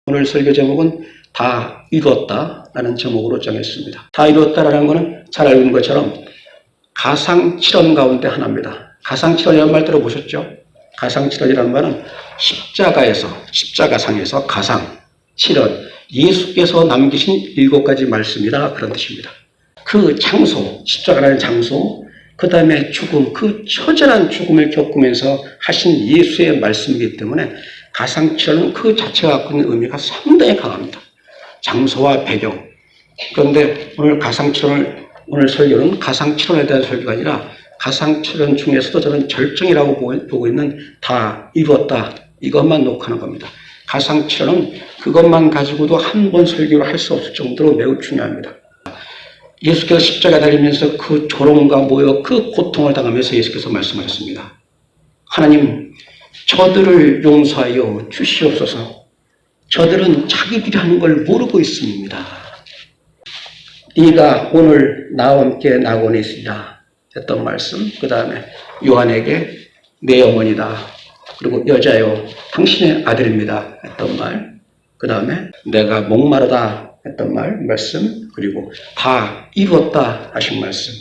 오늘 설교 제목은 다 이루었다라는 제목으로 정했습니다. 다 이루었다라는 것은 잘 알고 있는 것처럼 가상칠언 가운데 하나입니다. 가상칠언이라는 말 들어보셨죠? 가상칠언이라는 말은 십자가상에서 가상칠언, 예수께서 남기신 7가지 말씀이다, 그런 뜻입니다. 그 장소, 십자가라는 장소, 그 다음에 죽음, 그 처절한 죽음을 겪으면서 하신 예수의 말씀이기 때문에 가상칠언은 그 자체가 갖고 있는 의미가 상당히 강합니다. 장소와 배경. 그런데 오늘 오늘 설교는 가상칠언에 대한 설교가 아니라 가상칠언 중에서도 저는 절정이라고 보고 있는 다 이루었다, 이것만 녹화하는 겁니다. 가상칠언은 그것만 가지고도 한 번 설교를 할 수 없을 정도로 매우 중요합니다. 예수께서 십자가에 달리면서 그 조롱과 모욕, 그 고통을 당하면서 예수께서 말씀하셨습니다. 하나님, 저들을 용서하여 주시옵소서. 저들은 자기들이 하는 걸 모르고 있습니다. 네가 오늘 나와 함께 낙원에 있으리라 했던 말씀, 그 다음에 요한에게 내 어머니다, 그리고 여자여 당신의 아들입니다 했던 말, 그 다음에 내가 목마르다 했던 말씀, 그리고 다 이루었다 하신 말씀,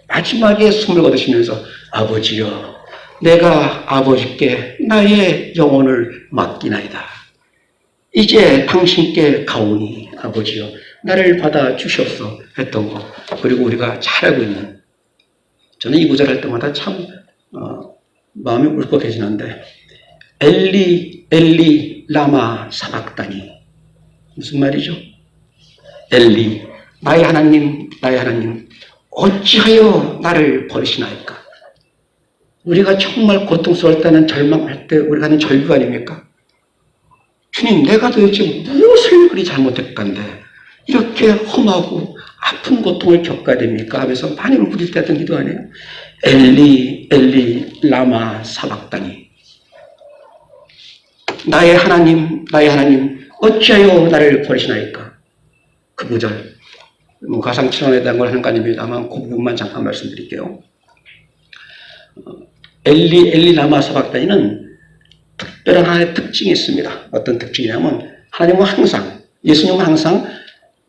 마지막에 숨을 거두시면서 아버지여, 내가 아버지께 나의 영혼을 맡기나이다. 이제 당신께 가오니 아버지여, 나를 받아 주시옵소서 했던 거. 그리고 우리가 잘 알고 있는, 저는 이 구절 할 때마다 참 마음이 울컥해지는데, 엘리 엘리 라마 사박다니, 무슨 말이죠? 엘리, 나의 하나님, 나의 하나님, 어찌하여 나를 버리시나이까? 우리가 정말 고통스러울 때는, 절망할 때 우리가 하는 절규 아닙니까? 주님, 내가 도대체 무엇을 그리 잘못했건데 이렇게 험하고 아픈 고통을 겪어야 됩니까? 하면서 많이 울부짖을 때 했던 기도 아니에요? 엘리 엘리 라마 사박다니, 나의 하나님, 나의 하나님, 어찌하여 나를 버리시나이까? 그 구절, 가상칠언에 대한 걸 하는 거 아닙니다만 그 부분만 잠깐 말씀드릴게요. 엘리 엘리 라마 사박다니는 특별한 하나의 특징이 있습니다. 어떤 특징이냐면, 하나님은 항상, 예수님은 항상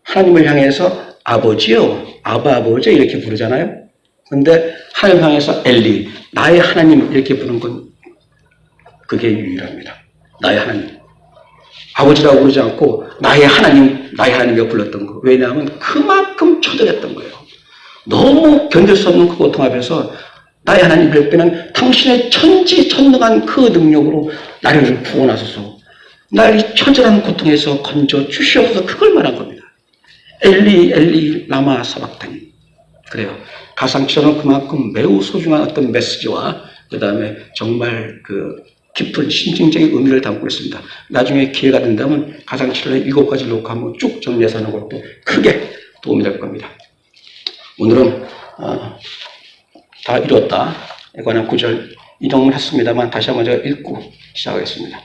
하나님을 향해서 아버지요, 아버지 이렇게 부르잖아요. 그런데 하나님을 향해서 엘리, 나의 하나님 이렇게 부르는 건 그게 유일합니다. 나의 하나님. 아버지라고 부르지 않고 나의 하나님, 나의 하나님이라고 불렀던 거. 왜냐하면 그만큼 처절했던 거예요. 너무 견딜 수 없는 그 고통 앞에서 나의 하나님 할 때는 당신의 천지천능한 그 능력으로 나를 구원하소서, 나를 처절한 고통에서 건져 주시옵소서, 그걸 말한 겁니다. 엘리 엘리 라마 사박다니. 그래요. 가상칠언은 그만큼 매우 소중한 어떤 메시지와 그 다음에 정말 그 깊은 심층적인 의미를 담고 있습니다. 나중에 기회가 된다면 가상칠언의 7가지 놓고 한번 쭉 정리해서 하는 것도 크게 도움이 될 겁니다. 오늘은 다 이뤘다에 관한 구절 이동을 했습니다만 다시 한번 제가 읽고 시작하겠습니다.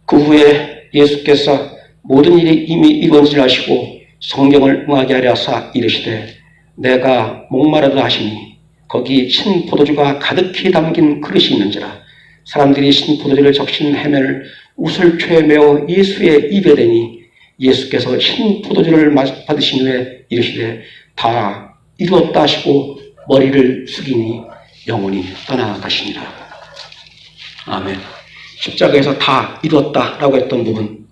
그 후에 예수께서 모든 일이 이미 이루어진 아시고 성경을 응하게 하려 하사 이르시되, 내가 목마르다 하시니 거기 신 포도주가 가득히 담긴 그릇이 있는지라. 사람들이 신 포도주를 적신 해면을 우슬초에 메어 예수의 입에 대니 예수께서 신 포도주를 받으신 후에 이르시되 다 이루었다 하시고 머리를 숙이니 영혼이 떠나가시니라. 아멘. 십자가에서 다 이루었다라고 했던 부분,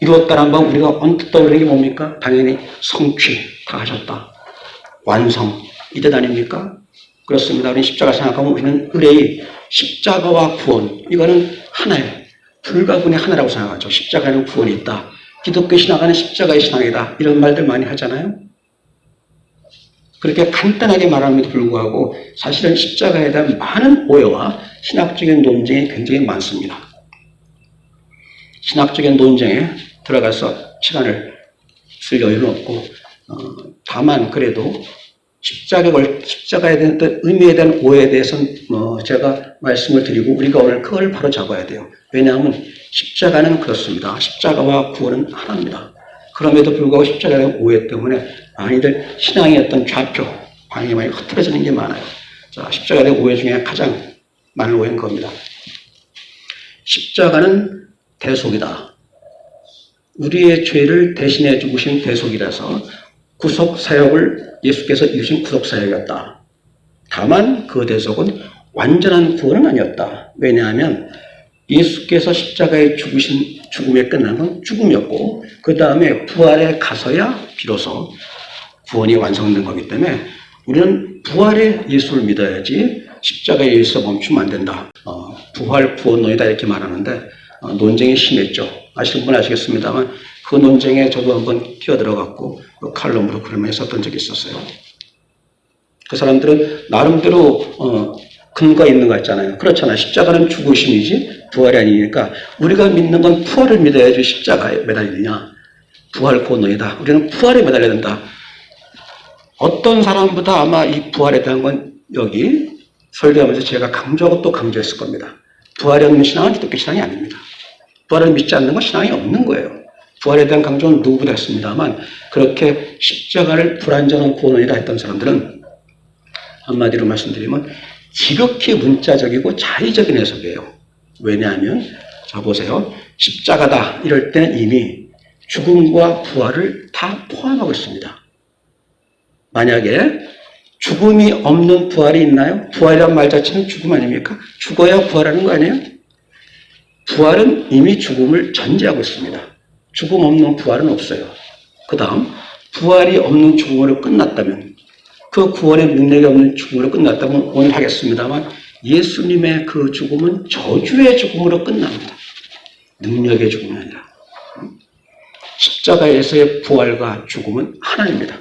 이루었다라는 건 우리가 언뜻 떠오르는 게 뭡니까? 당연히 성취, 다 하셨다, 완성, 이 뜻 아닙니까? 그렇습니다. 우리는 십자가 생각하면 우리는 의뢰의 십자가와 구원, 이거는 하나예요. 불가분의 하나라고 생각하죠. 십자가에는 구원이 있다, 기독교 신앙은 십자가의 신앙이다, 이런 말들 많이 하잖아요. 그렇게 간단하게 말함에도 불구하고 사실은 십자가에 대한 많은 오해와 신학적인 논쟁이 굉장히 많습니다. 신학적인 논쟁에 들어가서 시간을 쓸 여유는 없고, 다만 그래도 십자가에 대한 의미에 대한 오해에 대해서는 제가 말씀을 드리고 우리가 오늘 그걸 바로 잡아야 돼요. 왜냐하면 십자가는 그렇습니다. 십자가와 구원은 하나입니다. 그럼에도 불구하고 십자가에 대한 오해 때문에 많이들 신앙의 어떤 좌표, 방향이 많이 흐트러지는 게 많아요. 자, 십자가에 대한 오해 중에 가장 많은 오해는 겁니다. 십자가는 대속이다. 우리의 죄를 대신해 죽으신 대속이라서 구속 사역을 예수께서 이루신 구속 사역이었다. 다만 그 대속은 완전한 구원은 아니었다. 왜냐하면 예수께서 십자가에 죽으신 죽음에 끝난 건 죽음이었고 그 다음에 부활에 가서야 비로소 구원이 완성된 거기 때문에 우리는 부활의 예수를 믿어야지 십자가에 의해서 멈추면 안 된다. 부활 구원론이다 이렇게 말하는데 논쟁이 심했죠. 아시는 분 아시겠습니다만 그 논쟁에 저도 한번 끼어들어갔고 그 칼럼으로 그런 말 썼던 적이 있었어요. 그 사람들은 나름대로 근거가 있는 거 있잖아요. 그렇잖아요. 십자가는 죽으심이지 부활이 아니니까 우리가 믿는 건 부활을 믿어야지 십자가에 매달리느냐. 부활 구원론이다. 우리는 부활에 매달려야 된다. 어떤 사람보다 아마 이 부활에 대한 건 여기 설교하면서 제가 강조하고 또 강조했을 겁니다. 부활이 없는 신앙은 기독교 신앙이 아닙니다. 부활을 믿지 않는 건 신앙이 없는 거예요. 부활에 대한 강조는 누구보다 했습니다만 그렇게 십자가를 불완전한 구원이라 했던 사람들은 한마디로 말씀드리면 지극히 문자적이고 자의적인 해석이에요. 왜냐하면 자 보세요. 십자가다 이럴 때는 이미 죽음과 부활을 다 포함하고 있습니다. 만약에 죽음이 없는 부활이 있나요? 부활이란 말 자체는 죽음 아닙니까? 죽어야 부활하는 거 아니에요? 부활은 이미 죽음을 전제하고 있습니다. 죽음 없는 부활은 없어요. 그 다음 부활이 없는 죽음으로 끝났다면 그 구원의 능력이 없는 죽음으로 끝났다면 오늘 하겠습니다만 예수님의 그 죽음은 저주의 죽음으로 끝납니다. 능력의 죽음이 아니라. 십자가에서의 부활과 죽음은 하나입니다.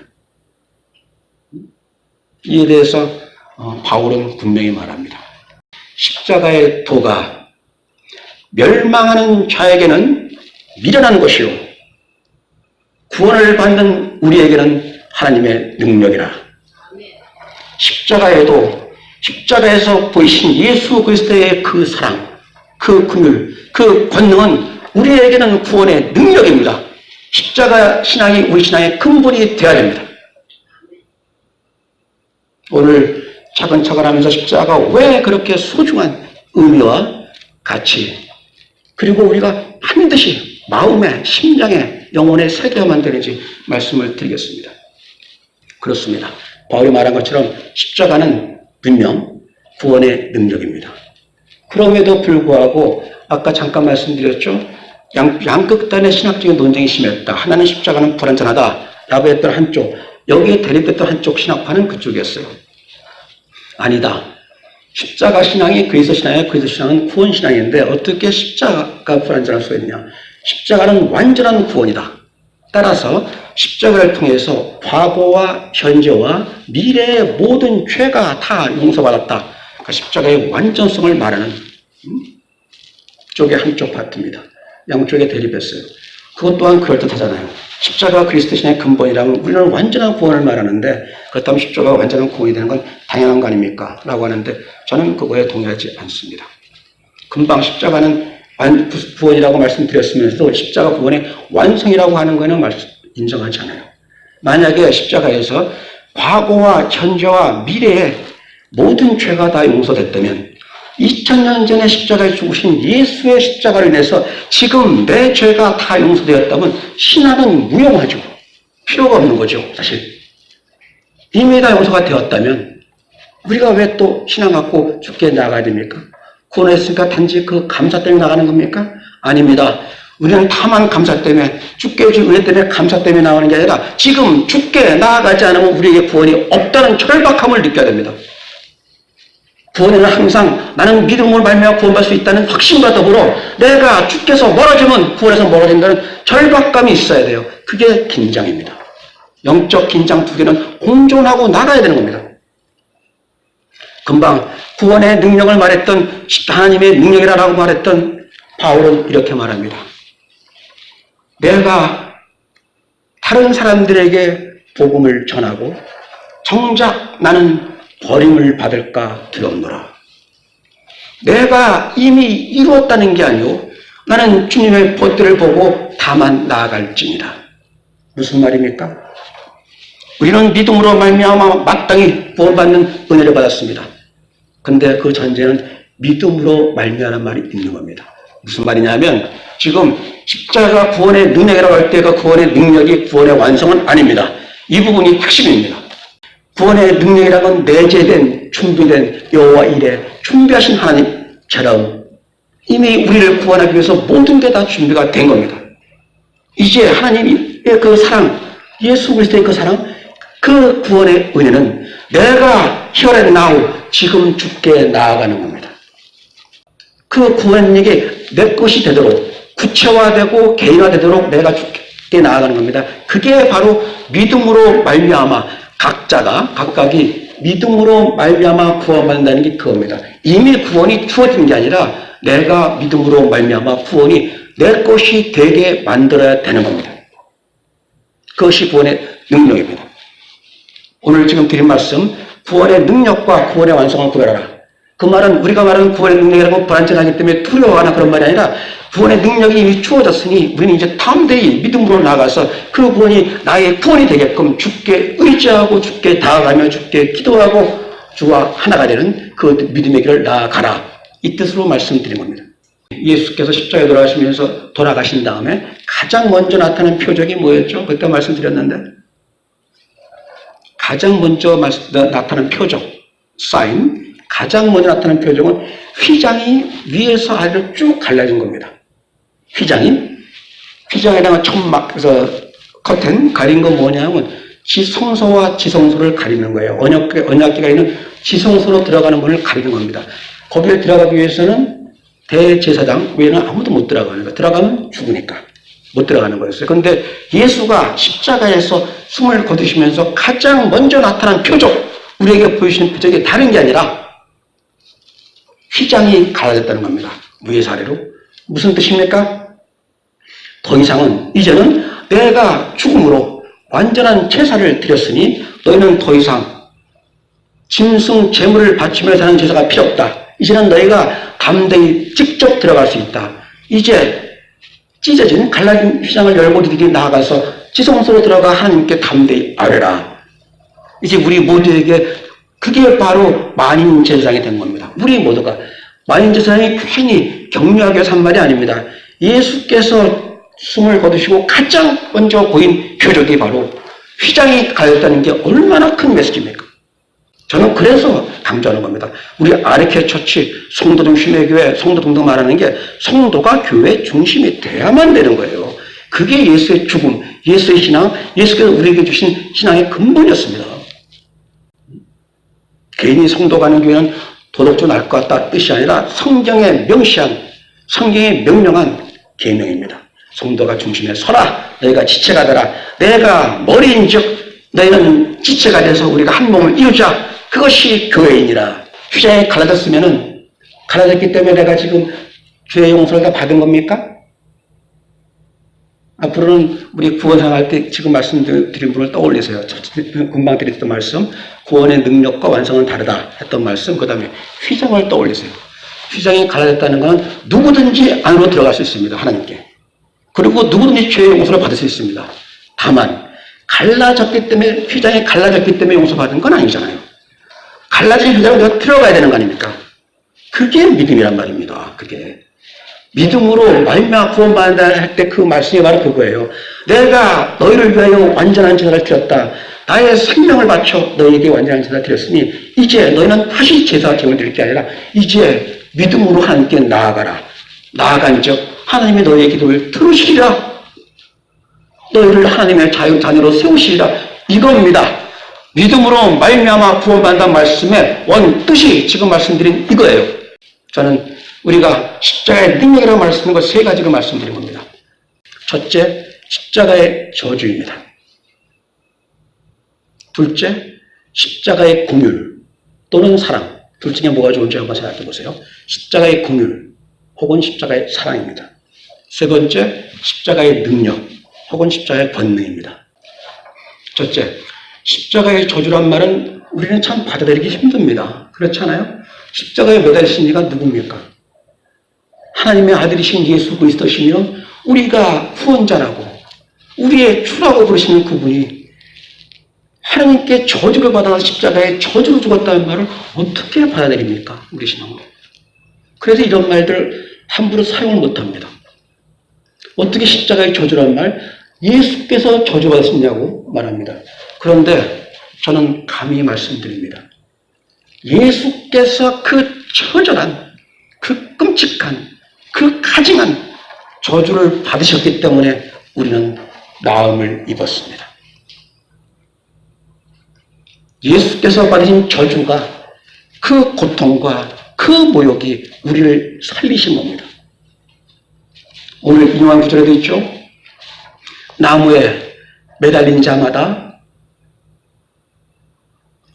이에 대해서 바울은 분명히 말합니다. 십자가의 도가 멸망하는 자에게는 미련한 것이요 구원을 받는 우리에게는 하나님의 능력이라. 십자가에도 십자가에서 보이신 예수 그리스도의 그 사랑, 그 긍휼, 그 권능은 우리에게는 구원의 능력입니다. 십자가 신앙이 우리 신앙의 근본이 되어야 됩니다. 오늘 차근차근 하면서 십자가가 왜 그렇게 소중한 의미와 가치 그리고 우리가 반드시 마음에 심장에 영혼에 새겨야만 되는지 말씀을 드리겠습니다. 그렇습니다. 바울이 말한 것처럼 십자가는 분명 구원의 능력입니다. 그럼에도 불구하고 아까 잠깐 말씀드렸죠. 양극단의 신학적인 논쟁이 심했다. 하나는 십자가는 불완전하다 라고 했던 한쪽, 여기에 대립했던 한쪽 신학파는 그쪽이었어요. 아니다. 십자가 신앙이 그리스도 신앙이에요. 그리스도 신앙은 구원 신앙인데 어떻게 십자가가 불완전할 수 있냐. 십자가는 완전한 구원이다. 따라서 십자가를 통해서 과거와 현재와 미래의 모든 죄가 다 용서받았다. 그러니까 십자가의 완전성을 말하는 쪽의 한쪽 파트입니다. 양쪽에 대립했어요. 그것 또한 그럴듯하잖아요. 십자가가 그리스도 신앙의 근본이라면 우리는 완전한 구원을 말하는데 그렇다면 십자가가 완전한 구원이 되는 건 당연한 거 아닙니까? 라고 하는데 저는 그거에 동의하지 않습니다. 금방 십자가는 구원이라고 말씀드렸으면서도 십자가 구원의 완성이라고 하는 거는 인정하지 않아요. 만약에 십자가에서 과거와 현재와 미래의 모든 죄가 다 용서됐다면 2000년 전에 십자가에 죽으신 예수의 십자가를 인해서 지금 내 죄가 다 용서되었다면 신앙은 무용하죠. 필요가 없는 거죠. 사실 이미 다 용서가 되었다면 우리가 왜 또 신앙 갖고 죽게 나가야 됩니까? 구원했으니까 단지 그 감사 때문에 나가는 겁니까? 아닙니다. 우리는 다만 감사 때문에 죽게 해준 은혜 때문에 감사 때문에 나가는 게 아니라 지금 죽게 나아가지 않으면 우리에게 구원이 없다는 절박함을 느껴야 됩니다. 구원에는 항상 나는 믿음으로 말미암아 구원받을 수 있다는 확신과 더불어 내가 주께서 멀어지면 구원에서 멀어진다는 절박감이 있어야 돼요. 그게 긴장입니다. 영적 긴장 두 개는 공존하고 나가야 되는 겁니다. 금방 구원의 능력을 말했던 하나님의 능력이라고 말했던 바울은 이렇게 말합니다. 내가 다른 사람들에게 복음을 전하고 정작 나는 버림을 받을까 두렵노라. 내가 이미 이루었다는 게 아니오. 나는 주님의 본때를 보고 다만 나아갈지니라. 무슨 말입니까? 우리는 믿음으로 말미암아 마땅히 구원받는 은혜를 받았습니다. 근데 그 전제는 믿음으로 말미암는 말이 있는 겁니다. 무슨 말이냐면 지금 십자가 구원의 능력이라고 할 때 그 구원의 능력이 구원의 완성은 아닙니다. 이 부분이 핵심입니다. 구원의 능력이라는 건 내재된 준비된 여호와 일에 준비하신 하나님처럼 이미 우리를 구원하기 위해서 모든 게 다 준비가 된 겁니다. 이제 하나님의 그 사랑, 예수 그리스도의 그 사랑, 그 구원의 은혜는 내가 here and now 지금 주께 나아가는 겁니다. 그 구원의 능력이 내 것이 되도록 구체화되고 개인화되도록 내가 주께 나아가는 겁니다. 그게 바로 믿음으로 말미암아 각각이 믿음으로 말미암아 구원받는다는 게 그겁니다. 이미 구원이 주어진 게 아니라 내가 믿음으로 말미암아 구원이 내 것이 되게 만들어야 되는 겁니다. 그것이 구원의 능력입니다. 오늘 지금 드린 말씀, 구원의 능력과 구원의 완성을 구별하라. 그 말은 우리가 말하는 구원의 능력이라고 불안전하기 때문에 두려워하나 그런 말이 아니라 구원의 능력이 이미 주어졌으니 우리는 이제 다음 데이 믿음으로 나가서 그 구원이 나의 구원이 되게끔 주께 의지하고 주께 다가가며 주께 기도하고 주와 하나가 되는 그 믿음의 길을 나아가라. 이 뜻으로 말씀드린 겁니다. 예수께서 십자가에 돌아가시면서 돌아가신 다음에 가장 먼저 나타난 표적이 뭐였죠? 그때 말씀드렸는데 가장 먼저 나타난 표적, 사인, 가장 먼저 나타난 표적은 휘장이 위에서 아래로 쭉 갈라진 겁니다. 휘장에다가 천막에서 커튼 가린 건 뭐냐면 지성소와 지성소를 가리는 거예요. 언약궤가 있는 지성소로 들어가는 문을 가리는 겁니다. 거기에 들어가기 위해서는 대제사장 외에는 아무도 못 들어가는 거예요. 들어가면 죽으니까 못 들어가는 거였어요. 그런데 예수가 십자가에서 숨을 거두시면서 가장 먼저 나타난 표적, 우리에게 보여주시는 표적이 다른 게 아니라 휘장이 갈라졌다는 겁니다. 위에서 아래로. 무슨 뜻입니까? 더 이상은 이제는 내가 죽음으로 완전한 제사를 드렸으니 너희는 더 이상 짐승 제물을 바치며 사는 제사가 필요 없다. 이제는 너희가 담대히 직접 들어갈 수 있다. 이제 찢어진 갈라진 휘장을 열고 너희들이 나아가서 지성소로 들어가 하나님께 담대히 아뢰라. 이제 우리 모두에게 그게 바로 만인 제사장이 된 겁니다. 우리 모두가 만인 제사장이 괜히 격려하기 위해서 한 말이 아닙니다. 예수께서 숨을 거두시고 가장 먼저 보인 표적이 바로 휘장이 갈렸다는 게 얼마나 큰 메시지입니까? 저는 그래서 강조하는 겁니다. 우리 아르케 처치, 성도 중심의 교회, 성도 등등 말하는 게 성도가 교회 중심이 돼야만 되는 거예요. 그게 예수의 죽음, 예수의 신앙, 예수께서 우리에게 주신 신앙의 근본이었습니다. 개인이 성도 가는 교회는 도덕적 날 것 같다 뜻이 아니라 성경에 명시한, 성경에 명령한 계명입니다. 성도가 중심에 서라. 너희가 지체가 되라. 내가 머리인 즉 너희는 지체가 돼서 우리가 한 몸을 이루자. 그것이 교회인이라. 휘장이 갈라졌기 때문에 내가 지금 죄의 용서를 다 받은 겁니까? 앞으로는 우리 구원 생활할 때 지금 말씀드린 분을 떠올리세요. 금방 드렸던 말씀, 구원의 능력과 완성은 다르다 했던 말씀, 그 다음에 휘장을 떠올리세요. 휘장이 갈라졌다는 건 누구든지 안으로 들어갈 수 있습니다. 하나님께. 그리고 누구든지 죄의 용서를 받을 수 있습니다. 다만 갈라졌기 때문에, 휘장이 갈라졌기 때문에 용서받은 건 아니잖아요. 갈라진 휘장을 내가 들어가야 되는 거 아닙니까? 그게 믿음이란 말입니다. 그게 믿음으로 말미암아 구원받는다 할 때 그 말씀이 바로 그거예요. 내가 너희를 위하여 완전한 제사를 드렸다. 나의 생명을 바쳐 너희에게 완전한 제사를 드렸으니 이제 너희는 다시 제사 제물 드릴 게 아니라 이제 믿음으로 하나님께 나아가라. 나아간즉 하나님이 너희의 기도를 들으시리라. 너희를 하나님의 자녀로 세우시리라. 이겁니다. 믿음으로 말미암아 구원받는다는 말씀의 원 뜻이 지금 말씀드린 이거예요. 저는 우리가 십자가의 능력이라고 말씀드린 것 세 가지로 말씀드린 겁니다. 첫째, 십자가의 저주입니다. 둘째, 십자가의 긍휼 또는 사랑. 둘 중에 뭐가 좋은지 한번 생각해 보세요. 십자가의 긍휼 혹은 십자가의 사랑입니다. 세 번째, 십자가의 능력 혹은 십자가의 권능입니다. 첫째, 십자가의 저주란 말은 우리는 참 받아들이기 힘듭니다. 그렇잖아요? 십자가에 매달리신 이가 누굽니까? 하나님의 아들이신 예수 그리스도시며 우리가 후원자라고 우리의 주라고 부르시는 그분이 하나님께 저주를 받아 십자가에 저주로 죽었다는 말을 어떻게 받아들입니까? 우리 신앙으로. 그래서 이런 말들 함부로 사용을 못합니다. 어떻게 십자가의 저주란 말? 예수께서 저주받으셨냐고 말합니다. 그런데 저는 감히 말씀드립니다. 예수께서 그 처절한, 그 끔찍한, 그 가증한 저주를 받으셨기 때문에 우리는 나음을 입었습니다. 예수께서 받으신 저주가, 그 고통과 그 모욕이 우리를 살리신 겁니다. 오늘 인용한 구절에도 있죠. 나무에 매달린 자마다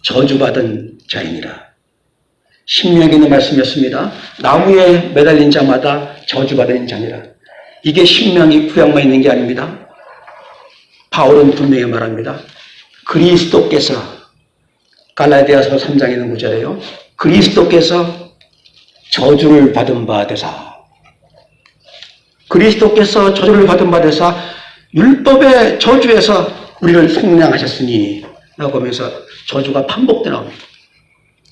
저주받은 자이니라. 신명에 있는 말씀이었습니다. 나무에 매달린 자마다 저주받은 자니라. 이게 신명이 구약만 있는 게 아닙니다. 바울은 분명히 말합니다. 그리스도께서, 갈라디아서 3장에 있는 구절이에요. 그리스도께서 저주를 받은 바 되사, 그리스도께서 저주를 받은 바 되사 율법의 저주에서 우리를 속량하셨으니 라고 하면서 저주가 반복되어 나옵니다.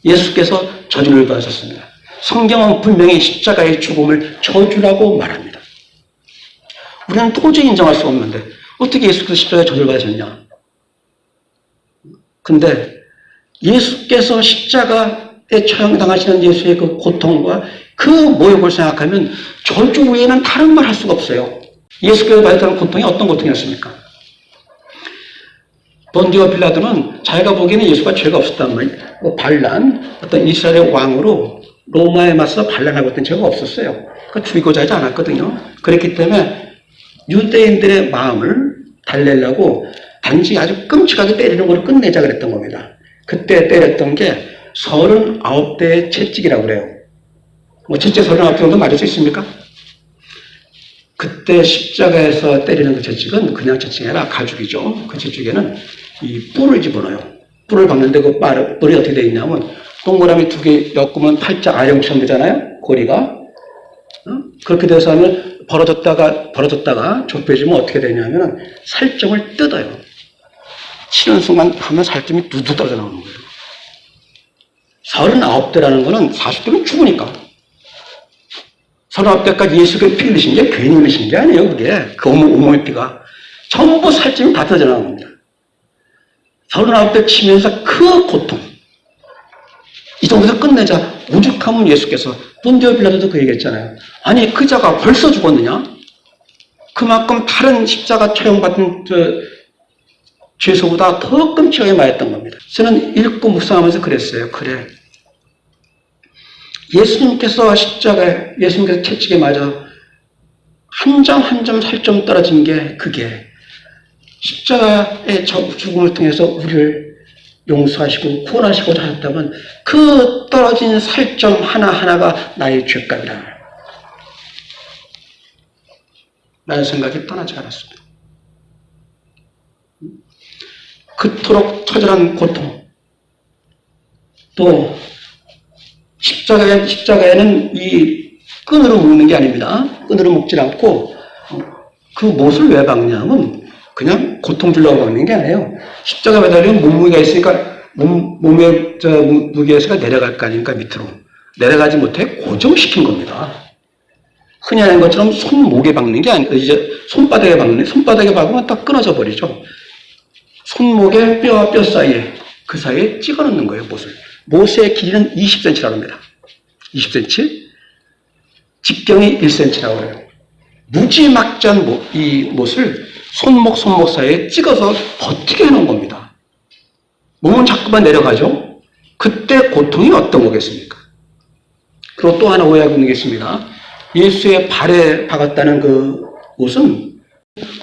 예수께서 저주를 받으셨습니다. 성경은 분명히 십자가의 죽음을 저주라고 말합니다. 우리는 도저히 인정할 수 없는데 어떻게 예수께서 십자가의 저주를 받으셨냐? 근데 예수께서 십자가에 처형당하시는 예수의 그 고통과 그 모욕을 생각하면 저주 외에는 다른 말 할 수가 없어요. 예수께서 받았던 고통이 어떤 고통이었습니까? 본디오 빌라도는 자기가 보기에는 예수가 죄가 없었단 말이에요. 반란, 어떤 이스라엘의 왕으로 로마에 맞서 반란하고 있던 죄가 없었어요. 죽이고자 하지 않았거든요. 그렇기 때문에 유대인들의 마음을 달래려고 단지 아주 끔찍하게 때리는 걸 끝내자 그랬던 겁니다. 그때 때렸던 게 39대의 채찍이라고 그래요. 채찍 39대 정도 맞을 수 있습니까? 그때 십자가에서 때리는 그 채찍은 그냥 채찍이 아니라 가죽이죠. 그 채찍에는 이 뿔을 집어넣어요. 뿔을 박는데 그 뿔이 어떻게 되어 있냐면 동그라미 2개 엮으면 팔자 R형처럼 되잖아요. 고리가. 그렇게 돼서 하면 벌어졌다가 좁혀지면 어떻게 되냐면 살점을 뜯어요. 치는 순간 하면 살점이 두두 떨어져 나오는 거예요. 39대라는 거는 40대면 죽으니까. 39대까지 예수께 피 흘리신 게 괜히 흘리신 게 아니에요. 그게. 그 온몸의 피가. 전부 살점이 다 떨어져 나오는 겁니다. 39대 치면서 그 고통. 이 정도에서 끝내자. 오죽하면 예수께서, 본디오 빌라도도 그 얘기했잖아요. 아니, 그 자가 벌써 죽었느냐? 그만큼 다른 십자가 처형받은 죄수보다 더 끔찍하게 맞았던 겁니다. 저는 읽고 묵상하면서 그랬어요. 그래. 예수님께서 예수님께서 채찍에 맞아 한 점 한 점 살점 떨어진 게 그게 십자가의 죽음을 통해서 우리를 용서하시고 구원하시고자 하셨다면 그 떨어진 살점 하나하나가 나의 죄값이라. 라는 생각이 떠나지 않았습니다. 그토록 처절한 고통. 또 십자가에는 이 끈으로 묶는 게 아닙니다. 끈으로 묶질 않고 그 못을 왜 박냐면 그냥 고통 주려고 박는 게 아니에요. 십자가 매달리면 몸무게가 있으니까 몸의 무게에서 내려갈 거 아닙니까? 밑으로. 내려가지 못해 고정시킨 겁니다. 흔히 하는 것처럼 손목에 박는 게 아니고 이제 손바닥에 박으면 딱 끊어져 버리죠. 손목에 뼈와 뼈 사이에 그 사이에 찍어 넣는 거예요. 못의 길이는 20cm라고 합니다. 20cm. 직경이 1cm라고 해요. 무지막지한 이 못을 손목 사이에 찍어서 버티게 해놓은 겁니다. 몸은 자꾸만 내려가죠. 그때 고통이 어떤 거겠습니까? 그리고 또 하나 오해하고 있는 게 있습니다. 예수의 발에 박았다는 그 옷은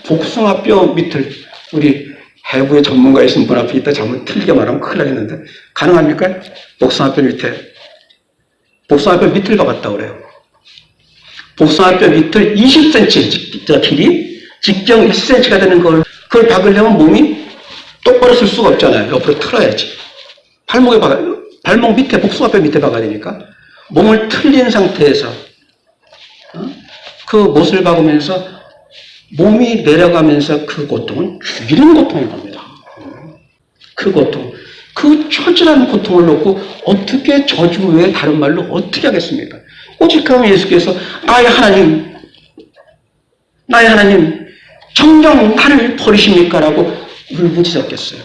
복숭아뼈 밑을, 우리 해부의 전문가이신 분 앞에 있다 잘못 틀리게 말하면 큰일 나겠는데 가능합니까? 복숭아뼈 밑을 박았다고 그래요. 복숭아뼈 밑을 20cm 길이, 직경 1cm가 되는 그걸 박으려면 몸이 똑바로 쓸 수가 없잖아요. 옆으로 틀어야지. 발목 밑에, 복숭아뼈 밑에 박아야 되니까 몸을 틀린 상태에서 그 못을 박으면서 몸이 내려가면서 그 고통은 죽이는 고통인 겁니다. 그 고통, 그 처절한 고통을 놓고 어떻게 저주 외에 다른 말로 어떻게 하겠습니까? 오직하면 예수께서 나의 하나님, 나의 하나님, 정녕 나를 버리십니까? 라고 울부짖었겠어요.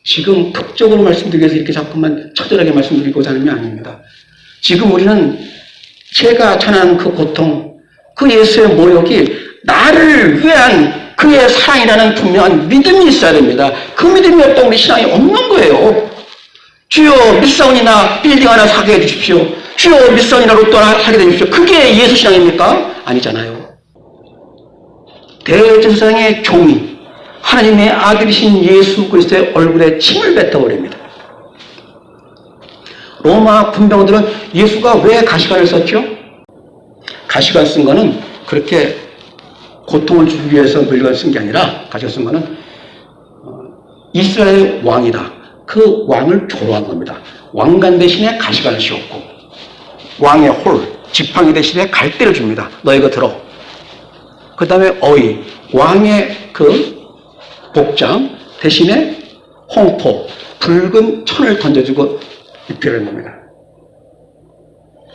지금 극적으로 말씀드리기 위해서 이렇게 자꾸만 처절하게 말씀드리고자 하는 게 아닙니다. 지금 우리는 제가 전한 그 고통, 그 예수의 모욕이 나를 위한 그의 사랑이라는 분명한 믿음이 있어야 됩니다. 그 믿음이 없다고 우리 신앙이 없는 거예요. 주여 밀사원이나 빌딩 하나 사게 해주십시오. 주여 밀사원이나 로또 하나 사게 해주십시오. 그게 예수 신앙입니까? 아니잖아요. 대제사장의 종이 하나님의 아들이신 예수 그리스도의 얼굴에 침을 뱉어버립니다. 로마 군병들은 예수가 왜 가시관을 썼죠? 가시관 쓴 거는 그렇게 고통을 주기 위해서 물건 쓴 게 아니라 가시관 쓴 거는 이스라엘 왕이다. 그 왕을 조롱한 겁니다. 왕관 대신에 가시관을 씌웠고 왕의 홀, 지팡이 대신에 갈대를 줍니다. 너 이거 들어. 그 다음에 어이, 왕의 그 복장 대신에 홍포, 붉은 천을 던져주고 입히라는 겁니다.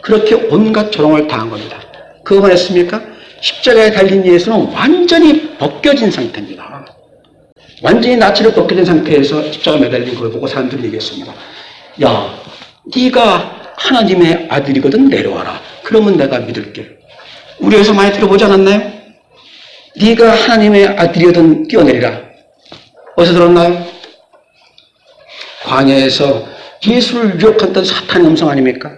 그렇게 온갖 조롱을 당한 겁니다. 그거만 했습니까? 십자가에 달린 예수는 완전히 벗겨진 상태입니다. 완전히 나치를 벗겨진 상태에서 십자가 매달린 걸 보고 사람들이 얘기했습니다. 야, 네가 하나님의 아들이거든 내려와라. 그러면 내가 믿을게. 우리 여기서 많이 들어보지 않았나요? 네가 하나님의 아들이거든 뛰어내리라. 어디서 들었나요? 광야에서 예수를 유혹했던 사탄의 음성 아닙니까?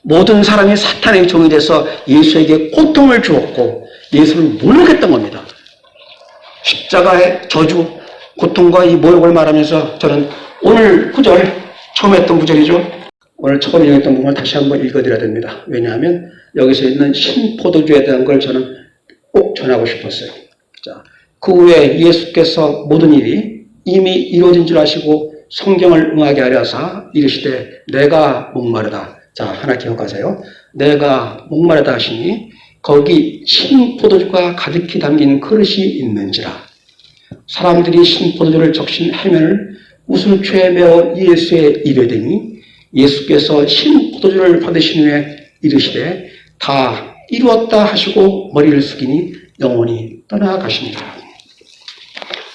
모든 사람이 사탄의 종이 돼서 예수에게 고통을 주었고 예수를 모욕했던 겁니다. 십자가의 저주, 고통과 이 모욕을 말하면서 저는 오늘 구절, 처음 했던 구절이죠. 오늘 처음 읽었던 부분을 다시 한번 읽어드려야 됩니다. 왜냐하면 여기서 있는 신포도주에 대한 걸 저는 꼭 전하고 싶었어요. 자, 그 후에 예수께서 모든 일이 이미 이루어진 줄 아시고 성경을 응하게 하려사 이르시되 내가 목마르다. 자, 하나 기억하세요. 내가 목마르다 하시니 거기 신포도주가 가득히 담긴 그릇이 있는지라. 사람들이 신포도주를 적신 해면을 우슬초에 메어 예수의 입에 대니 예수께서 신포도주를 받으신 후에 이르시되 다 이루었다 하시고 머리를 숙이니 영원히 떠나가십니다.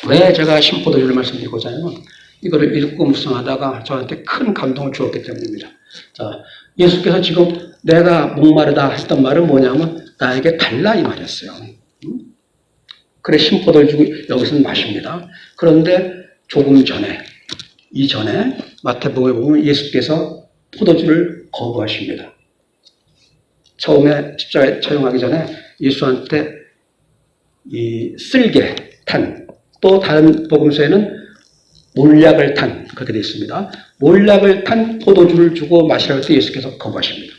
왜 제가 신포도주를 말씀드리고자 하냐면 이거를 읽고 묵상하다가 저한테 큰 감동을 주었기 때문입니다. 자, 예수께서 지금 내가 목마르다 했던 말은 뭐냐면 나에게 달라 이 말이었어요. 그래 신포도를 주고 여기서는 마십니다. 그런데 조금 전에 이전에 마태복음에 보면 예수께서 포도주를 거부하십니다. 처음에 십자가에 처형하기 전에 예수한테 이 쓸개 탄, 또 다른 복음서에는 몰약을 탄, 그렇게 되어 있습니다. 몰약을 탄 포도주를 주고 마시라고 때 예수께서 거부하십니다.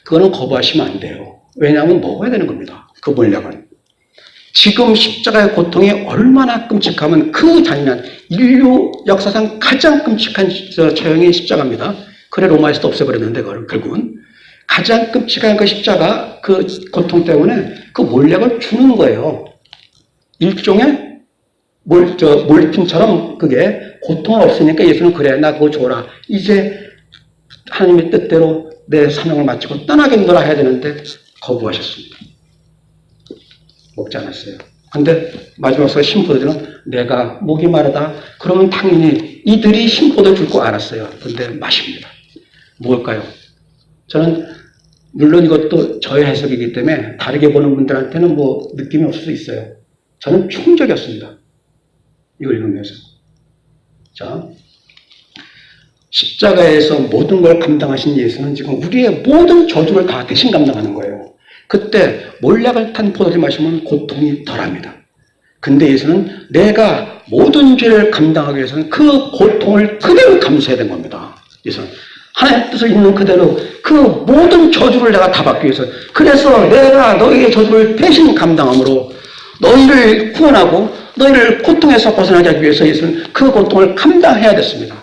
그거는 거부하시면 안 돼요. 왜냐하면 먹어야 되는 겁니다. 그 몰약은. 지금 십자가의 고통이 얼마나 끔찍하면 그 잔인한 인류 역사상 가장 끔찍한 처형이 십자가입니다. 그래 로마에서도 없애버렸는데 그걸 결국은 가장 끔찍한 그 십자가 그 고통 때문에 그 몰약을 주는 거예요. 일종의 몰핀처럼 그게 고통을 없으니까 예수는 그래 나 그거 줘라. 이제 하나님의 뜻대로 내 사명을 마치고 떠나겠노라 해야 되는데 거부하셨습니다. 먹지 않았어요. 근데 마지막에 신포도주는 내가 목이 마르다. 그러면 당연히 이들이 신포도 줄 거 알았어요. 근데 마십니다. 뭘까요? 저는 물론 이것도 저의 해석이기 때문에 다르게 보는 분들한테는 뭐 느낌이 없을 수 있어요. 저는 충격이었습니다. 이걸 읽으면서. 자, 십자가에서 모든 걸 감당하신 예수는 지금 우리의 모든 저주를 다 대신 감당하는 거예요. 그때 몰약을 탄 포도주 마시면 고통이 덜합니다. 근데 예수는 내가 모든 죄를 감당하기 위해서는 그 고통을 그대로 감수해야 된 겁니다. 예수는 하나님의 뜻을 있는 그대로 그 모든 저주를 내가 다 받기 위해서 그래서 내가 너희의 저주를 대신 감당함으로 너희를 구원하고 너희를 고통에서 벗어나게 하기 위해서 예수는 그 고통을 감당해야 됐습니다.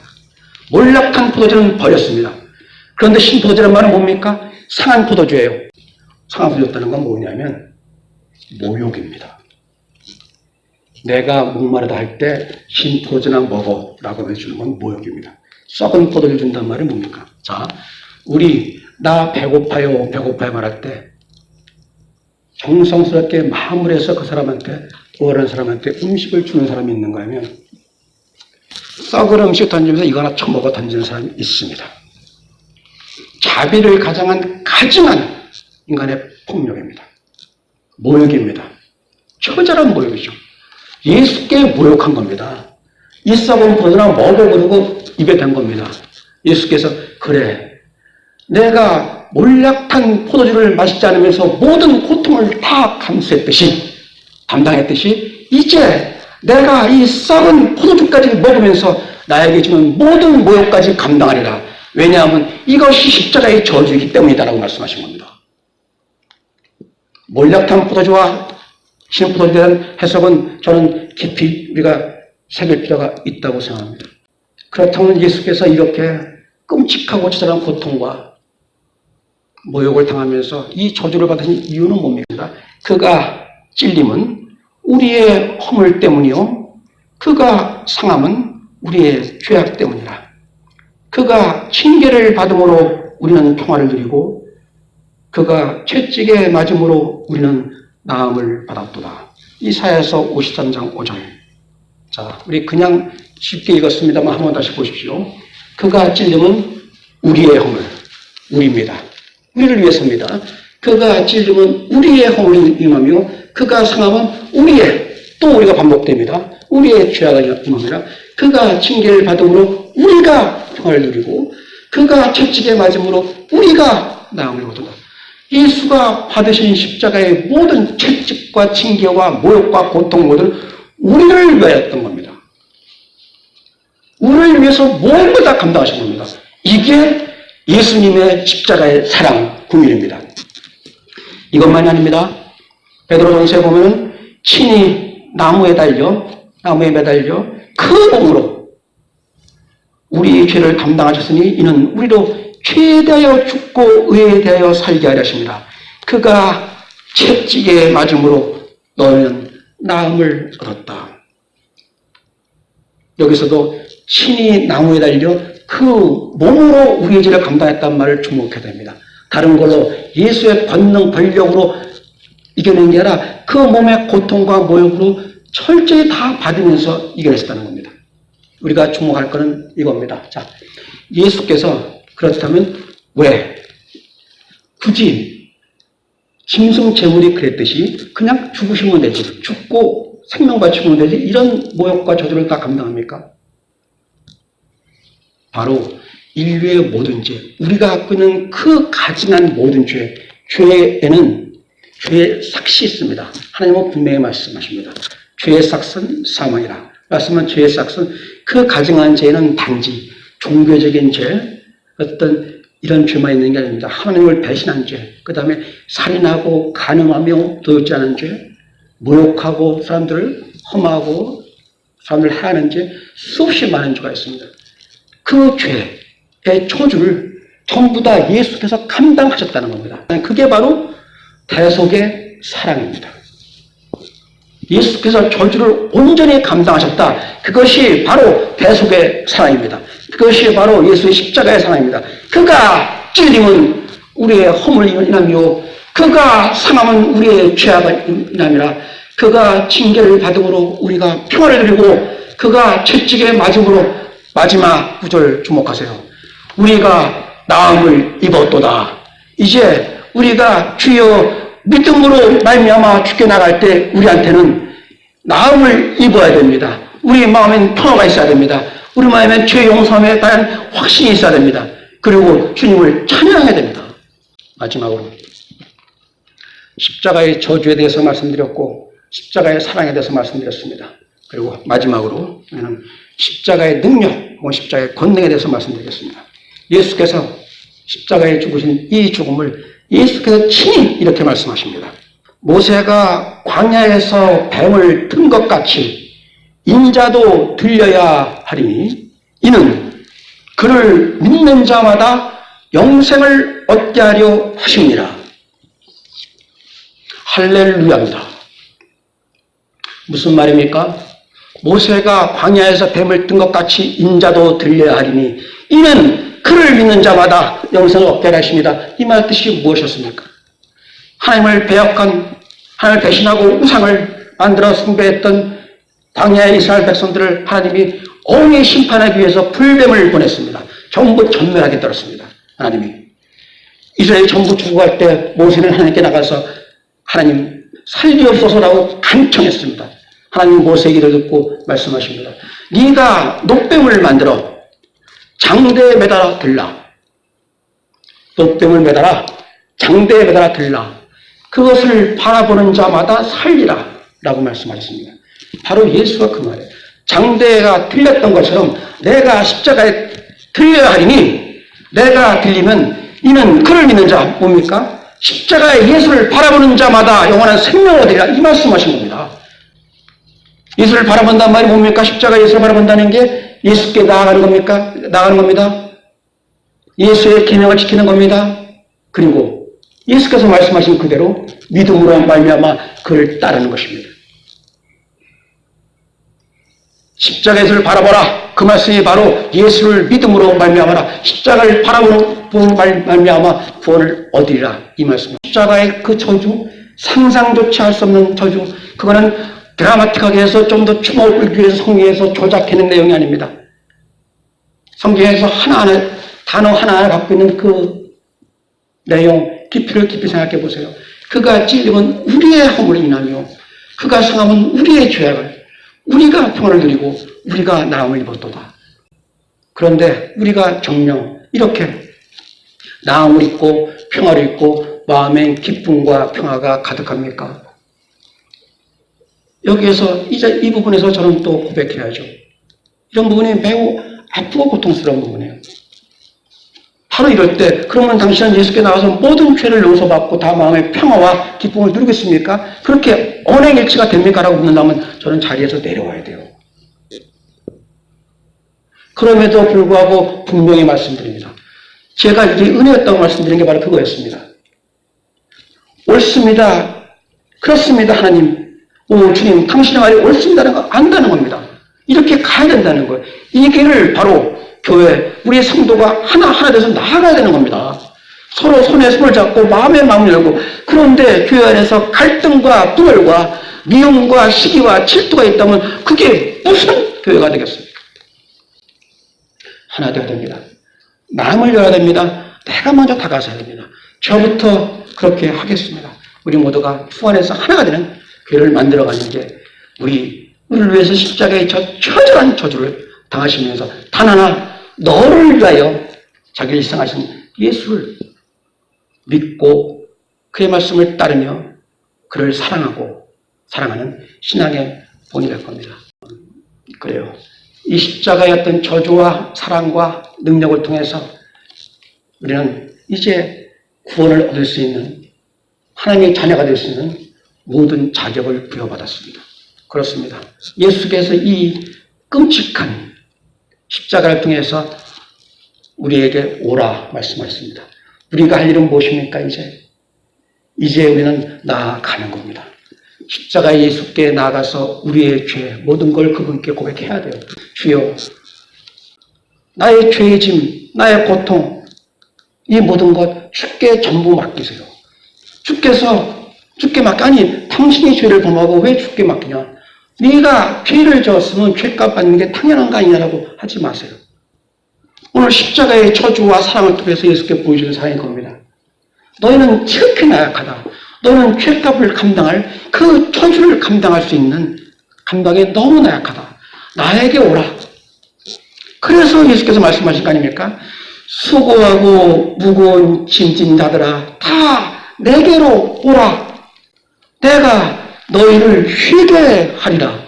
몰락한 포도주는 버렸습니다. 그런데 신포도주란 말은 뭡니까? 상한 포도주예요. 상한 포도주였다는 건 뭐냐면 모욕입니다. 내가 목마르다 할 때 신포도주나 먹어 라고 해주는 건 모욕입니다. 썩은 포도주 준단 말은 뭡니까? 자, 우리 나 배고파요 배고파요 말할 때 정성스럽게 마음을 해서 그 사람한테, 원하는 사람한테 음식을 주는 사람이 있는가 하면 썩은 음식 던지면서 이거 하나 처먹어 던지는 사람이 있습니다. 자비를 가장한 가증한 인간의 폭력입니다. 모욕입니다. 처절한 모욕이죠. 예수께 모욕한 겁니다. 이 썩은 포도나 먹어보고 입에 댄 겁니다. 예수께서 그래, 내가 몰약한 포도주를 마시지 않으면서 모든 고통을 다 감수했듯이, 담당했듯이 이제 내가 이 썩은 포도주까지 먹으면서 나에게 주는 모든 모욕까지 감당하리라. 왜냐하면 이것이 십자가의 저주이기 때문이다라고 말씀하신 겁니다. 몰약한 포도주와 신 포도주에 대한 해석은 저는 깊이 우리가 새길 필요가 있다고 생각합니다. 그렇다면 예수께서 이렇게 끔찍하고 처절한 고통과 모욕을 당하면서 이 저주를 받으신 이유는 뭡니까? 그가 찔림은 우리의 허물 때문이요, 그가 상함은 우리의 죄악 때문이라. 그가 징계를 받음으로 우리는 평화를 누리고 그가 채찍에 맞음으로 우리는 나음을 받았도다. 이사야서 53장 5절. 자, 우리 그냥 쉽게 읽었습니다만 한번 다시 보십시오. 그가 찔림은 우리의 허물, 우리입니다. 우리를 위해서입니다. 그가 찔림은 우리의 허물을 임하며 그가 상함은 우리의, 또 우리가 반복됩니다. 우리의 죄악을 임합니다. 그가 징계를 받음으로 우리가 평화를 누리고 그가 채찍에 맞음으로 우리가 나음을 얻는다. 예수가 받으신 십자가의 모든 채찍과 징계와 모욕과 고통 모든 우리를 위하였던 겁니다. 우리를 위해서 모든 걸 다 감당하신 겁니다. 이게 예수님의 십자가의 사랑, 국민입니다. 이것만이 아닙니다. 베드로전서에 보면 친히 나무에 매달려 그 몸으로 우리의 죄를 담당하셨으니 이는 우리로 죄에 대하여 죽고 의에 대하여 살게 하려 하십니다. 그가 채찍에 맞음으로 너희는 나음을 얻었다. 여기서도 친히 나무에 달려 그 몸으로 우리의 죄를 감당했다는 말을 주목해야 됩니다. 다른 걸로 예수의 권능, 권력으로 이겨낸 게 아니라 그 몸의 고통과 모욕으로 철저히 다 받으면서 이겨냈다는 겁니다. 우리가 주목할 것은 이겁니다. 자, 예수께서 그렇다면 왜 굳이 짐승 제물이 그랬듯이 그냥 죽으시면 되지, 죽고 생명 바치면 되지, 이런 모욕과 저주를 다 감당합니까? 바로 인류의 모든 죄, 우리가 갖고 있는 그 가증한 모든 죄에는 죄의 삭이 있습니다. 하나님은 분명히 말씀하십니다. 죄의 삭은 사망이라. 말씀은 죄의 삭은 그 가증한 죄는 단지 종교적인 죄, 어떤 이런 죄만 있는 게 아닙니다. 하나님을 배신한 죄, 그 다음에 살인하고 간음하며 도둑질 하는 죄, 모욕하고 사람들을 험하고 사람들을 해하는 죄, 수없이 많은 죄가 있습니다. 그 죄의 저주를 전부 다 예수께서 감당하셨다는 겁니다. 그게 바로 대속의 사랑입니다. 예수께서 저주를 온전히 감당하셨다. 그것이 바로 대속의 사랑입니다. 그것이 바로 예수의 십자가의 사랑입니다. 그가 찔림은 우리의 허물을 인하며 그가 상함은 우리의 죄악을 인함이라. 그가 징계를 받음으로 우리가 평화를 누리고 그가 채찍에 맞음으로, 마지막 구절 주목하세요. 우리가 나음을 입었도다. 이제 우리가 주여 믿음으로 말미암아 죽게 나갈 때 우리한테는 나음을 입어야 됩니다. 우리 마음엔 평화가 있어야 됩니다. 우리 마음엔 죄 용서함에 대한 확신이 있어야 됩니다. 그리고 주님을 찬양해야 됩니다. 마지막으로 십자가의 저주에 대해서 말씀드렸고 십자가의 사랑에 대해서 말씀드렸습니다. 그리고 마지막으로 저는 십자가의 능력, 십자가의 권능에 대해서 말씀드리겠습니다. 예수께서 십자가에 죽으신 이 죽음을 예수께서 친히 이렇게 말씀하십니다. 모세가 광야에서 뱀을 튼 것 같이 인자도 들려야 하리니 이는 그를 믿는 자마다 영생을 얻게 하려 하십니다. 할렐루야입니다. 무슨 말입니까? 모세가 광야에서 뱀을 뜬 것 같이 인자도 들려야 하리니 이는 그를 믿는 자마다 영생을 얻게 하십니다. 이 말 뜻이 무엇이었습니까? 하나님을 배역한 하나님을 배신하고 우상을 만들어 숭배했던 광야의 이스라엘 백성들을 하나님이 엉의 심판하기 위해서 불뱀을 보냈습니다. 전부 전멸하게 떨었습니다. 하나님이. 이스라엘이 전부 죽어갈 때 모세는 하나님께 나가서 하나님 살리옵소서라고 간청했습니다. 하나님 모세의 기도를 듣고 말씀하십니다. 네가 노뱀을 만들어 장대에 매달아 들라. 노뱀을 매달아 장대에 매달아 들라. 그것을 바라보는 자마다 살리라 라고 말씀하셨습니다. 바로 예수가 그 말이에요. 장대가 틀렸던 것처럼 내가 십자가에 들려야 하리니 내가 들리면 이는 그를 믿는 자 뭡니까? 십자가의 예수를 바라보는 자마다 영원한 생명을 얻으리라 이 말씀하신 겁니다. 예수를 바라본다는 말이 뭡니까? 십자가 예수를 바라본다는 게 예수께 나아가는 겁니까? 나아가는 겁니다. 예수의 계명을 지키는 겁니다. 그리고 예수께서 말씀하신 그대로 믿음으로 말미암아 그를 따르는 것입니다. 십자가 예수를 바라보라. 그 말씀이 바로 예수를 믿음으로 말미암아라. 십자가를 바라보는 말미암아 구원을 얻으리라. 이 말씀. 십자가의 그 저주, 상상조차 할 수 없는 저주, 그거는 드라마틱하게 해서 좀 더 추모를 끌기 위해서 성경에서 조작해낸 내용이 아닙니다. 성경에서 하나하나, 단어 하나하나 갖고 있는 그 내용, 깊이를 깊이 생각해 보세요. 그가 찔림은 우리의 허물이 인하며 그가 상함은 우리의 죄악을 우리가 평안을 누리고 우리가 나음을 입었도다. 그런데 우리가 정녕 이렇게 나음을 입고 평화를 입고 마음엔 기쁨과 평화가 가득합니까? 여기에서 이제 이 부분에서 저는 또 고백해야죠. 이런 부분이 매우 아프고 고통스러운 부분이에요. 바로 이럴 때 그러면 당신은 예수께 나와서 모든 죄를 용서받고 다 마음의 평화와 기쁨을 누리겠습니까? 그렇게 언행일치가 됩니까? 라고 묻는다면 저는 자리에서 내려와야 돼요. 그럼에도 불구하고 분명히 말씀드립니다. 제가 이게 은혜였다고 말씀드린 게 바로 그거였습니다. 옳습니다. 그렇습니다. 하나님. 오 주님 당신의 말이 옳습니다라는 거 안다는 겁니다. 이렇게 가야 된다는 거예요. 이 길을 바로 교회, 우리 성도가 하나하나 돼서 나아가야 되는 겁니다. 서로 손에 손을 잡고 마음에 마음을 열고 그런데 교회 안에서 갈등과 분열과 미움과 시기와 질투가 있다면 그게 무슨 교회가 되겠습니까? 하나 되어야 됩니다. 마음을 열어야 됩니다. 내가 먼저 다가서야 됩니다. 저부터 그렇게 하겠습니다. 우리 모두가 주 안에서 하나가 되는 교회를 만들어가는 게 우리를 위해서 십자가의 저 처절한 저주를 당하시면서 단 하나 너를 위하여 자기를 희생하신 예수를 믿고 그의 말씀을 따르며 그를 사랑하고 사랑하는 신앙의 본이 될 겁니다. 그래요. 이 십자가의 어떤 저주와 사랑과 능력을 통해서 우리는 이제 구원을 얻을 수 있는 하나님의 자녀가 될 수 있는 모든 자격을 부여받았습니다. 그렇습니다. 예수께서 이 끔찍한 십자가를 통해서 우리에게 오라 말씀하셨습니다. 우리가 할 일은 무엇입니까? 이제 우리는 나아가는 겁니다. 십자가 예수께 나아가서 우리의 죄 모든 걸 그분께 고백해야 돼요. 주여 나의 죄의 짐, 나의 고통 이 모든 것 주께 전부 맡기세요. 주께 아니 당신이 죄를 범하고 왜 주께 맡기냐? 네가 죄를 지었으면 죄값 받는 게 당연한 거 아니냐라고 하지 마세요. 오늘 십자가의 저주와 사랑을 통해서 예수께 보여주는 사랑인 겁니다. 너희는 지극히 나약하다. 너는 죄값을 감당할 그 저주를 감당할 수 있는 감당에 너무 나약하다. 나에게 오라. 그래서 예수께서 말씀하신 거 아닙니까? 수고하고 무거운 짐진 자들아 다 내게로 오라. 내가 너희를 쉬게 하리라.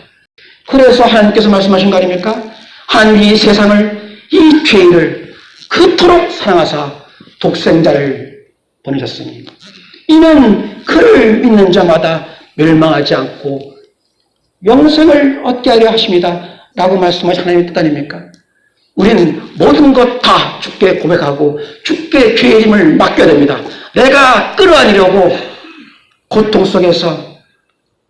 그래서 하나님께서 말씀하신 거 아닙니까? 하나님이 세상을 이 죄인을 그토록 사랑하사 독생자를 보내셨으니 이는 그를 믿는 자마다 멸망하지 않고 영생을 얻게 하려 하십니다. 라고 말씀하신 하나님의 뜻 아닙니까? 우리는 모든 것 다 주께 고백하고 주께 죄의 짐을 맡겨야 됩니다. 내가 끌어안으려고 고통 속에서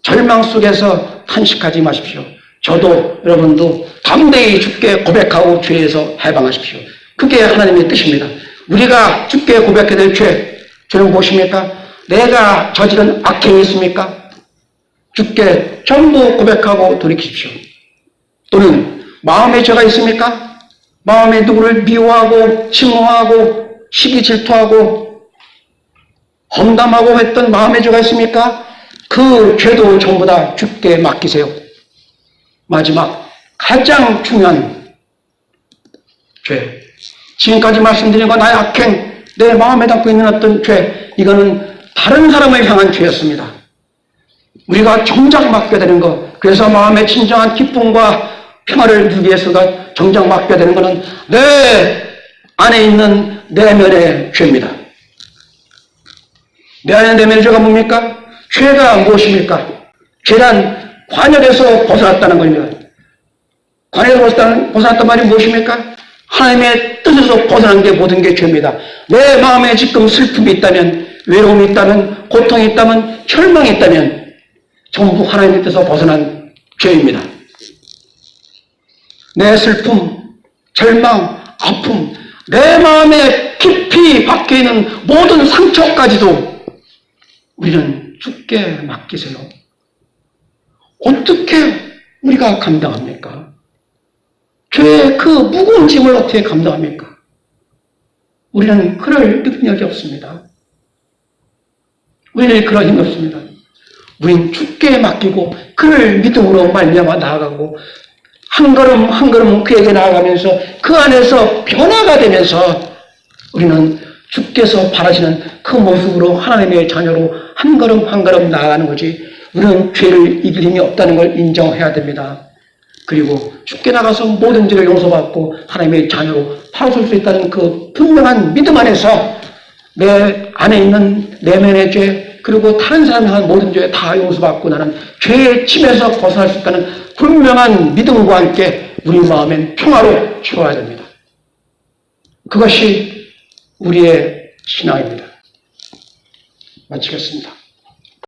절망 속에서 탄식하지 마십시오. 저도 여러분도 담대히 주께 고백하고 죄에서 해방하십시오. 그게 하나님의 뜻입니다. 우리가 주께 고백해야 될 죄는 무엇입니까? 내가 저지른 악행이 있습니까? 주께 전부 고백하고 돌이키십시오. 또는 마음에 죄가 있습니까? 마음에 누구를 미워하고 증오하고 시기 질투하고 험담하고 했던 마음의 죄가 있습니까? 그 죄도 전부 다 주께 맡기세요. 마지막 가장 중요한 죄, 지금까지 말씀드린 건 나의 악행, 내 마음에 담고 있는 어떤 죄, 이거는 다른 사람을 향한 죄였습니다. 우리가 정작 맡게 되는 것, 그래서 마음의 진정한 기쁨과 평화를 누리기 위해서가 정작 맡게 되는 것은 내 안에 있는 내면의 죄입니다. 내 안에 내면의 죄가 뭡니까? 죄가 무엇입니까? 죄란 관역에서 벗어났다는 겁니다. 관역에서 벗어났단 말이 무엇입니까? 하나님의 뜻에서 벗어난 게 모든 게 죄입니다. 내 마음에 지금 슬픔이 있다면, 외로움이 있다면, 고통이 있다면, 절망이 있다면 전부 하나님의 뜻에서 벗어난 죄입니다. 내 슬픔, 절망, 아픔, 내 마음에 깊이 박혀있는 모든 상처까지도 우리는 주께 맡기세요. 어떻게 우리가 감당합니까? 죄의 그 무거운 짐을 어떻게 감당합니까? 우리는 그럴 능력이 없습니다. 우리는 그럴 힘이 없습니다. 우리는 주께 맡기고 그를 믿음으로 말미암아 나아가고 한 걸음 한 걸음 그에게 나아가면서 그 안에서 변화가 되면서 우리는 주께서 바라시는 그 모습으로 하나님의 자녀로 한 걸음 한 걸음 나아가는 거지, 우리는 죄를 이길 힘이 없다는 걸 인정해야 됩니다. 그리고 주께 나가서 모든 죄를 용서받고 하나님의 자녀로 바로 설 수 있다는 그 분명한 믿음 안에서 내 안에 있는 내면의 죄, 그리고 다른 사람이 한 모든 죄 다 용서받고 나는 죄의 침에서 벗어날 수 있다는 분명한 믿음과 함께 우리 마음엔 평화로 채워야 됩니다. 그것이 우리의 신앙입니다. 마치겠습니다.